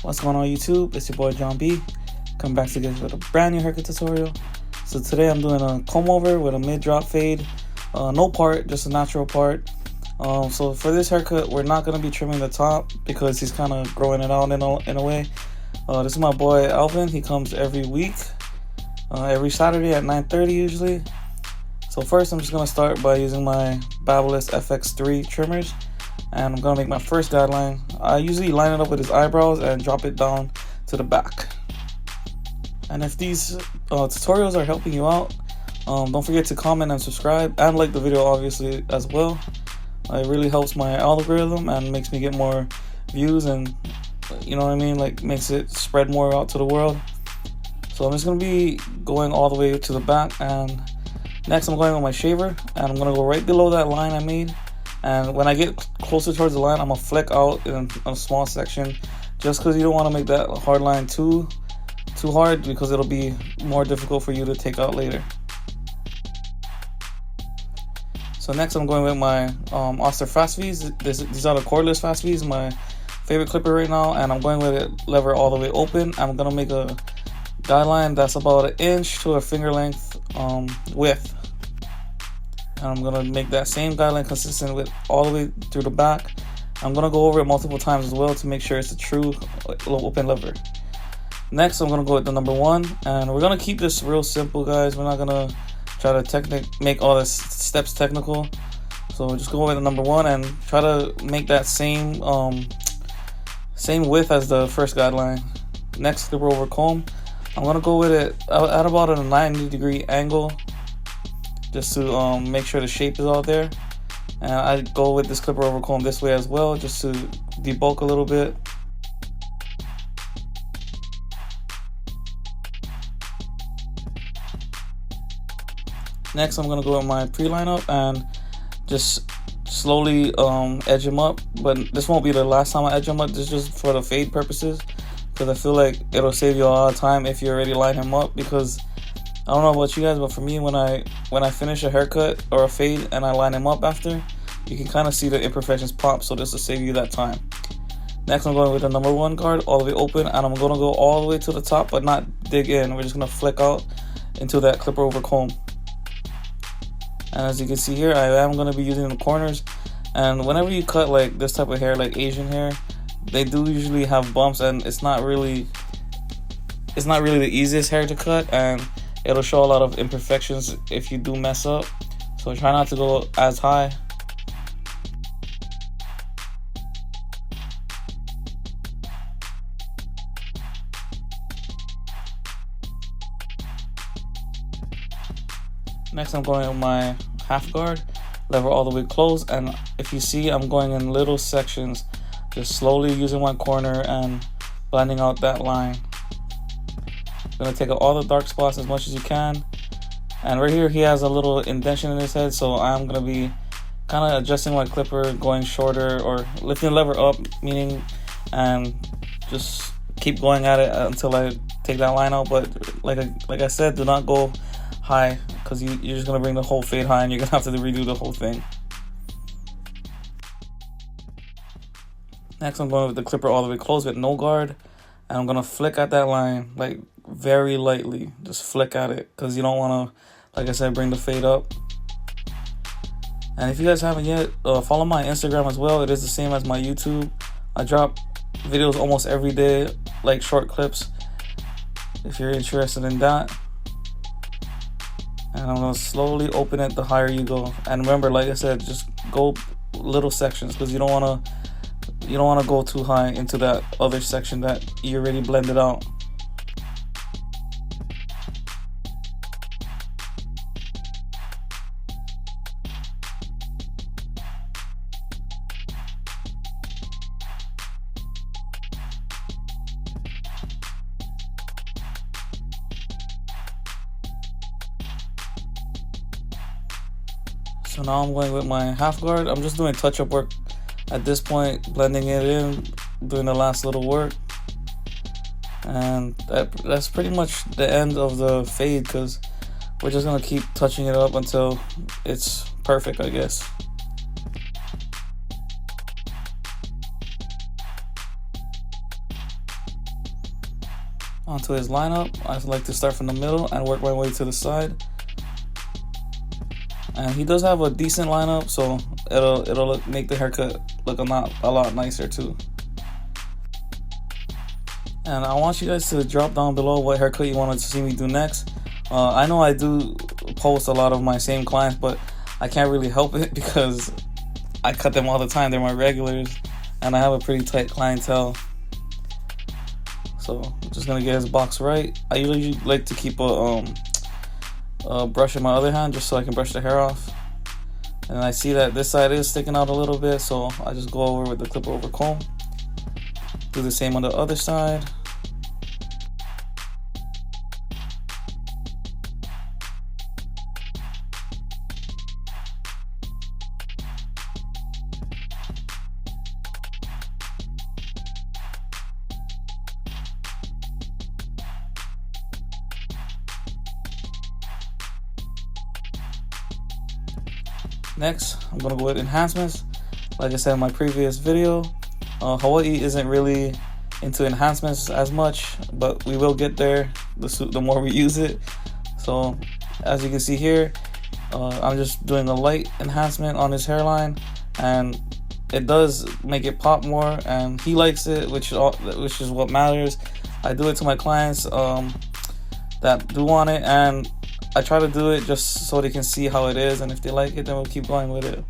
What's going on YouTube? It's your boy John B. Coming back to you guys with a brand new haircut tutorial. So today I'm doing a comb over with a mid drop fade. No part, just a natural part. So for this haircut, we're not going to be trimming the top because he's kind of growing it out in a way. This is my boy Alvin. He comes every week, every Saturday at 9:30 usually. So first I'm just going to start by using my Babyliss FX3 trimmers. And I'm going to make my first guideline. I usually line it up with his eyebrows and drop it down to the back. And if these tutorials are helping you out, don't forget to comment and subscribe and like the video obviously as well. It really helps my algorithm and makes me get more views, and you know what I mean, like makes it spread more out to the world. So I'm just going to be going all the way to the back, and next I'm going with my shaver and I'm going to go right below that line I made. And when I get closer towards the line, I'm going to flick out in a small section, just because you don't want to make that hard line too hard, because it'll be more difficult for you to take out later. So next I'm going with my Oster Fast V's. These are the cordless Fast V's, my favorite clipper right now, and I'm going with it lever all the way open. I'm going to make a guideline that's about 1 inch to a finger length width. And I'm going to make that same guideline consistent with all the way through the back. I'm going to go over it multiple times as well to make sure it's a true open lever. Next, I'm going to go with the number 1. And we're going to keep this real simple, guys. We're not going to try to make all the steps technical. So just go with the number 1 and try to make that same width as the first guideline. Next, clipper over comb. I'm going to go with it at about a 90-degree angle, just to make sure the shape is all there. And I go with this clipper over comb this way as well, just to debulk a little bit. Next I'm gonna go with my pre-line up and just slowly edge them up, but this won't be the last time I edge them up. This is just for the fade purposes, because I feel like it'll save you a lot of time if you already line him up. Because I don't know about you guys, but for me, when I finish a haircut or a fade and I line them up after, you can kind of see the imperfections pop, so this will save you that time. Next, I'm going with the number 1 guard all the way open, and I'm going to go all the way to the top, but not dig in. We're just going to flick out into that clipper over comb. And as you can see here, I am going to be using the corners. And whenever you cut like this type of hair, like Asian hair, they do usually have bumps, and it's not really the easiest hair to cut, and it'll show a lot of imperfections if you do mess up. So try not to go as high. Next I'm going with my half guard, lever all the way closed, and if you see, I'm going in little sections, just slowly using my corner and blending out that line. Gonna take out all the dark spots as much as you can. And right here he has a little indentation in his head, so I'm gonna be kind of adjusting my clipper, going shorter or lifting the lever up, meaning, and just keep going at it until I take that line out. But like I said, do not go high, because you're just gonna bring the whole fade high and you're gonna have to redo the whole thing. Next I'm going with the clipper all the way closed with no guard, and I'm gonna flick at that line like very lightly. Just flick at it, because you don't want to, like I said, bring the fade up. And if you guys haven't yet, follow my Instagram as well. It is the same as my YouTube. I drop videos almost every day, like short clips, if you're interested in that. And I'm gonna slowly open it the higher you go. And remember, like I said, just go little sections, because you don't want to go too high into that other section that you already blended out. So now I'm going with my half guard. I'm just doing touch-up work at this point, blending it in, doing the last little work. And that's pretty much the end of the fade, because we're just going to keep touching it up until it's perfect, I guess. Onto his lineup, I like to start from the middle and work my way to the side. And he does have a decent lineup, so it'll make the haircut look a lot nicer too. And I want you guys to drop down below what haircut you wanted to see me do next. I know I do post a lot of my same clients, but I can't really help it because I cut them all the time. They're my regulars, and I have a pretty tight clientele. So I'm just gonna get his box right. I usually like to keep a brush in my other hand just so I can brush the hair off. And I see that this side is sticking out a little bit, so I just go over with the clipper over comb. Do the same on the other side. Next, I'm gonna go with enhancements. Like I said in my previous video, Hawaii isn't really into enhancements as much, but we will get there the more we use it. So as you can see here, I'm just doing a light enhancement on his hairline, and it does make it pop more, and he likes it, which is what matters. I do it to my clients that do want it, and I try to do it just so they can see how it is, and if they like it, then we'll keep going with it.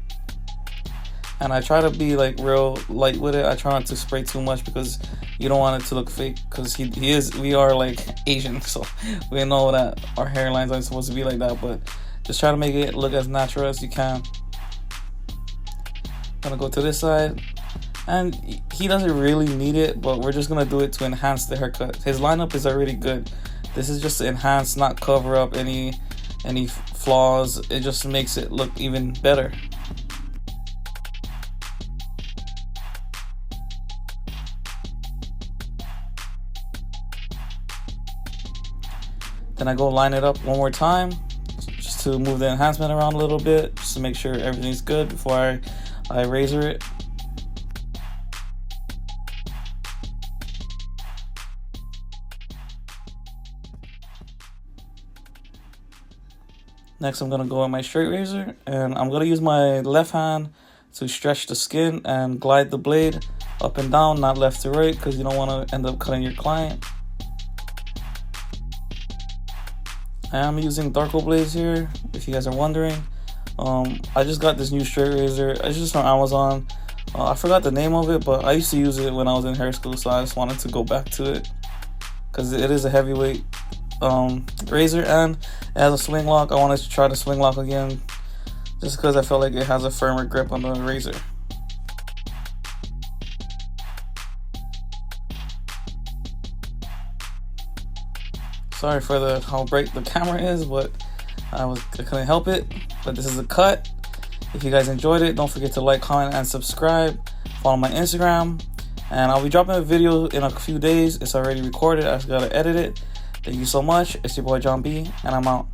And I try to be like real light with it. I try not to spray too much because you don't want it to look fake, because we are like Asian, so we know that our hairlines aren't supposed to be like that, but just try to make it look as natural as you can. Gonna go to this side, and he doesn't really need it, but we're just gonna do it to enhance the haircut. His lineup is already good. This is just to enhance, not cover up any flaws. It just makes it look even better. Then I go line it up one more time, just to move the enhancement around a little bit, just to make sure everything's good before I razor it. Next, I'm gonna go with my straight razor, and I'm gonna use my left hand to stretch the skin and glide the blade up and down, not left to right, because you don't want to end up cutting your client. I am using Darko blades here, if you guys are wondering. I just got this new straight razor. It's just from Amazon. I forgot the name of it, but I used to use it when I was in hair school, so I just wanted to go back to it because it is a heavyweight razor, and it has a swing lock. I wanted to try the swing lock again just because I felt like it has a firmer grip on the razor. Sorry for how bright the camera is, but I couldn't help it. But this is a cut. If you guys enjoyed it, don't forget to like, comment, and subscribe. Follow my Instagram, and I'll be dropping a video in a few days. It's already recorded. I just gotta edit it. Thank you so much. It's your boy John B, and I'm out.